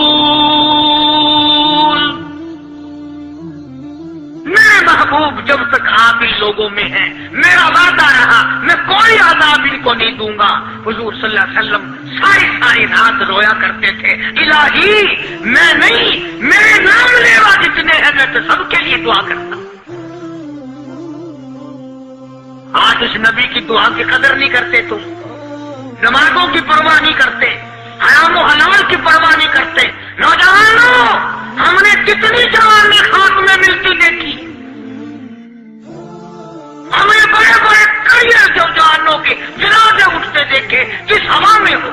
میرے محبوب جب تک آپ ان لوگوں میں ہیں میرا وعدہ رہا میں کوئی عذاب ان کو نہیں دوں گا۔ حضور صلی اللہ علیہ وسلم ساری رات رویا کرتے تھے، الہی میں نہیں، میرے نام لیوا جتنے ہیں میں تو سب کے لیے دعا کرتا ہوں۔ آج اس نبی کی دعا کی قدر نہیں کرتے، تم نمازوں کی پرواہ نہیں کرتے، حرام و حلال کی پرواہ نہیں کرتے۔ نوجوانوں ہم نے کتنی جوانی خاک میں ملتی دیکھی، ہمیں بڑے بڑے کریئر جوانوں کے جنازے اٹھتے دیکھے جس ہوا میں ہو۔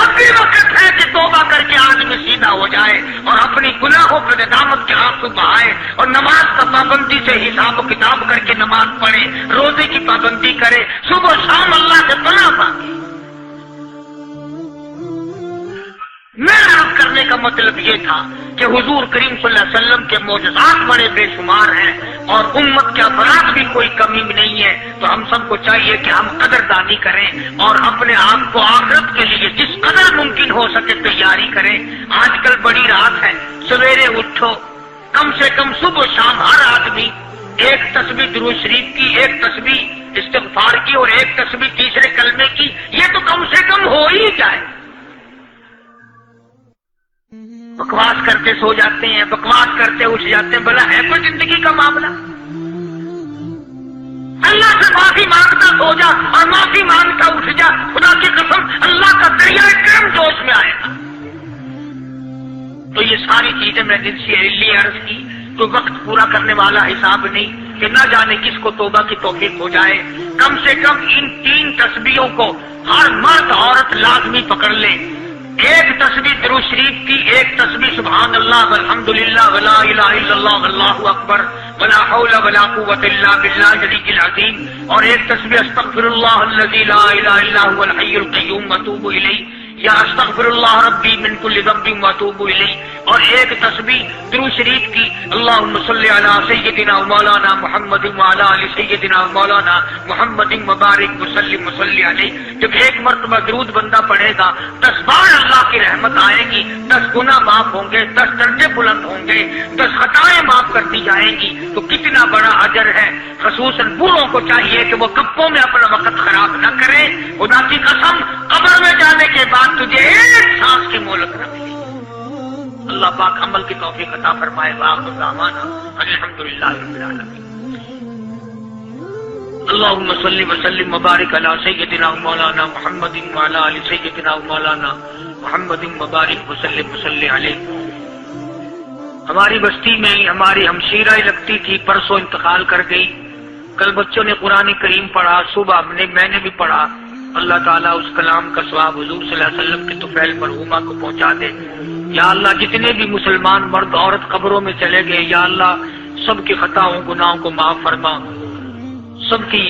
اب بھی وقت ہے کہ توبہ کر کے آدمی سیدھا ہو جائے اور اپنی گناہوں پر ندامت کے آنسو بہائے اور نماز کا پابندی سے حساب و کتاب کر کے نماز پڑھے، روزے کی پابندی کرے، صبح شام اللہ سے پناہ مانگے۔ میرا عرض کرنے کا مطلب یہ تھا کہ حضور کریم صلی اللہ علیہ وسلم کے معجزات بڑے بے شمار ہیں اور امت کے افراد بھی کوئی کمی نہیں ہے، تو ہم سب کو چاہیے کہ ہم قدردانی کریں اور اپنے آپ کو آخرت کے لیے جس قدر ممکن ہو سکے تیاری کریں۔ آج کل بڑی رات ہے، سویرے اٹھو، کم سے کم صبح شام ہر آدمی ایک تسبیح درود شریف کی، ایک تسبیح استغفار کی اور ایک تسبیح تیسرے کلمے کی، یہ تو کم سے کم ہو ہی جائے۔ بکواس کرتے سو جاتے ہیں، بکواس کرتے اٹھ جاتے ہیں، بھلا ہے کوئی زندگی کا معاملہ؟ اللہ سے معافی مانگتا سو جا اور معافی مانگتا اٹھ جا، خدا کی قسم اللہ کا دریائے کرم جوش میں آئے گا۔ تو یہ ساری چیزیں میں دل سے لیے عرض کی، تو وقت پورا کرنے والا حساب نہیں کہ نہ جانے کس کو توبہ کی توفیق ہو جائے۔ کم سے کم ان 3 تسبیحوں کو ہر مرد عورت لازمی پکڑ لے۔ ایک تسبیح درود شریف کی، ایک تسبیح سبحان اللہ والحمدللہ ولا الہ الا اللہ واللہ اکبر ولا حول ولا قوۃ الا باللہ العلی العظیم، اور ایک تسبیح استغفر اللہ الذی لا الہ الا هو الحی القیوم واتوب الیہ، یا استغفر اللہ ربی من کل ذنب واتوب الیہ، اور ایک تسبیح درود شریف کی اللہم صلی علی سیدنا مولانا محمد وعلی آل سیدنا مولانا محمد مبارک وسلم وصلی علیہ۔ جب ایک مرتبہ درود بندہ پڑھے گا 10 بار اللہ کی رحمت آئے گی، 10 گناہ معاف ہوں گے، 10 درجے بلند ہوں گے، 10 خطائیں معاف کر دی جائیں گی، تو کتنا بڑا اجر ہے۔ خصوصاً بوڑھوں کو چاہیے کہ وہ گپوں میں اپنا وقت خراب نہ کریں۔ خدا کی قسم قبر میں جانے کے بعد تجھے ایک سانس کی مہلت نہ ملے۔ اللہ پاک عمل کی توفیق عطا فرمائے۔ وآخر دعوانا الحمدللہ رب العالمین۔ اللہم صلی وسلم وبارک علی سیدنا مولانا محمد وعلی آل سیدنا مولانا محمد مبارک وسلم وصلی علیہ۔ ہماری بستی میں ہماری ہمشیرہ لگتی تھی، پرسوں انتقال کر گئی۔ کل بچوں نے قرآن کریم پڑھا، صبح میں نے بھی پڑھا۔ اللہ تعالیٰ اس کلام کا ثواب حضور صلی اللہ علیہ وسلم کے طفیل مرحومہ کو پہنچا دے۔ یا اللہ جتنے بھی مسلمان مرد عورت قبروں میں چلے گئے، یا اللہ سب کی خطاؤں گناہوں کو معاف فرما، سب کی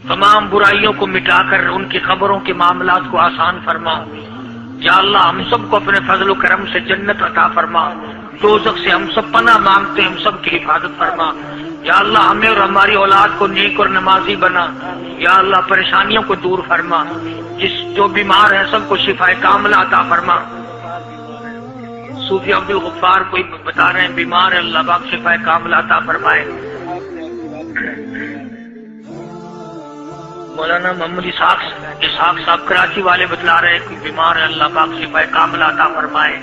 تمام برائیوں کو مٹا کر ان کی قبروں کے معاملات کو آسان فرما۔ یا اللہ ہم سب کو اپنے فضل و کرم سے جنت عطا فرما، دوزخ سے ہم سب پناہ مانگتے ہیں، ہم سب کی حفاظت فرما۔ یا اللہ ہمیں اور ہماری اولاد کو نیک اور نمازی بنا۔ یا اللہ پریشانیوں کو دور فرما، جو بیمار ہیں سب کو شفا کاملہ عطا فرما۔ صوفی عبد الغفار کوئی بتا رہے ہیں بیمار ہے، اللہ پاک شفا کاملہ عطا فرمائے۔ مولانا محمد اسحاق صاحب کراچی والے بتلا رہے ہیں کوئی بیمار ہے، اللہ پاک شفا کاملہ عطا فرمائے۔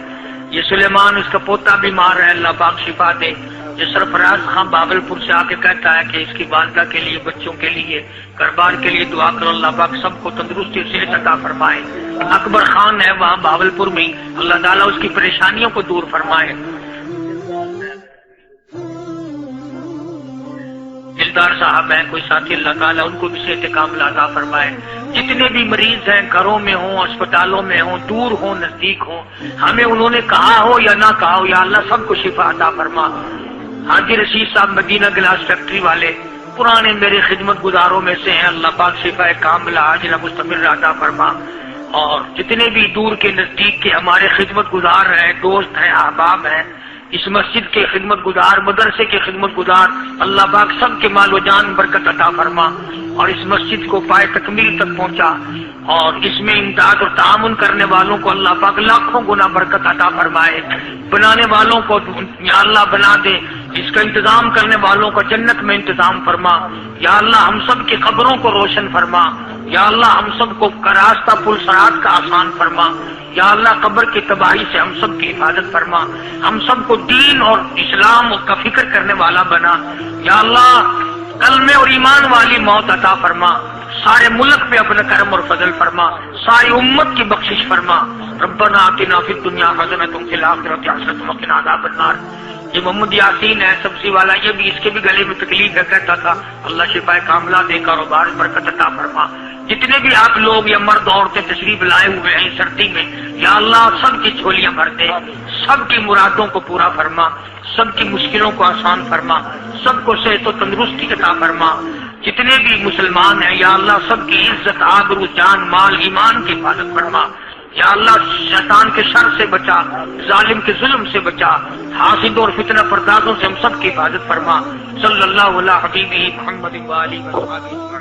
یہ سلیمان اس کا پوتا بیمار ہے، اللہ پاک شفا دے۔ یہ سرفراز خان باولپور سے آ کے کہتا ہے کہ اس کی والدہ کے لیے، بچوں کے لیے، گھر بار کے لیے دعا کرو، اللہ پاک سب کو تندرستی سے عطا فرمائے۔ اکبر خان ہے وہاں باولپور میں، اللہ تعالیٰ اس کی پریشانیوں کو دور فرمائے۔ دلدار صاحب ہیں کوئی ساتھی، اللہ تعالیٰ ان کو بھی صحت کاملہ عطا فرمائے۔ جتنے بھی مریض ہیں گھروں میں ہوں، اسپتالوں میں ہوں، دور ہوں نزدیک ہوں، ہمیں انہوں نے کہا ہو یا نہ کہا ہو، یا اللہ سب کو شفا عطا فرما۔ حاجی رشید صاحب مدینہ گلاس فیکٹری والے پرانے میرے خدمت گزاروں میں سے ہیں، اللہ پاک شفا کاملہ عاجلہ مستمر عطا فرما، اور جتنے بھی دور کے نزدیک کے ہمارے خدمت گزار ہیں، دوست ہیں، احباب ہیں، اس مسجد کے خدمت گزار، مدرسے کے خدمت گزار، اللہ پاک سب کے مال و جان برکت عطا فرما، اور اس مسجد کو پائے تکمیل تک پہنچا، اور اس میں امداد اور تعاون کرنے والوں کو اللہ پاک لاکھوں گنا برکت عطا فرمائے، بنانے والوں کو یا اللہ بنا دے، اس کا انتظام کرنے والوں کا جنت میں انتظام فرما، یا اللہ ہم سب کی قبروں کو روشن فرما، یا اللہ ہم سب کو راستہ پل صراط کا آسان فرما، یا اللہ قبر کی تباہی سے ہم سب کی حفاظت فرما، ہم سب کو دین اور اسلام کا فکر کرنے والا بنا، یا اللہ کلمے اور ایمان والی موت عطا فرما، سارے ملک پہ اپنا کرم اور فضل فرما، ساری امت کی بخشش فرما، ربنا آتنا فی الدنیا حسنۃ وفی الآخرۃ حسنۃ وقنا عذاب النار۔ یہ محمد یاسین ہے سبزی والا، یہ بھی اس کے بھی گلے میں تکلیف ہے، کہتا تھا اللہ شفا کاملہ دے، کاروبار برکت عطا فرما۔ جتنے بھی آپ لوگ یا مرد عورتیں تشریف لائے ہوئے ہیں سردی میں، یا اللہ سب کی جھولیاں بھر دے، سب کی مرادوں کو پورا فرما، سب کی مشکلوں کو آسان فرما، سب کو صحت و تندرستی عطا فرما۔ جتنے بھی مسلمان ہیں یا اللہ سب کی عزت، آبرو، جان، مال، ایمان کی حفاظت فرما، یا اللہ شیطان کے شر سے بچا، ظالم کے ظلم سے بچا، حاسد اور فتنہ پردازوں سے ہم سب کی حفاظت فرما۔ صلی اللہ علیہ حبیبہ محمد وآلہ وصحبہ۔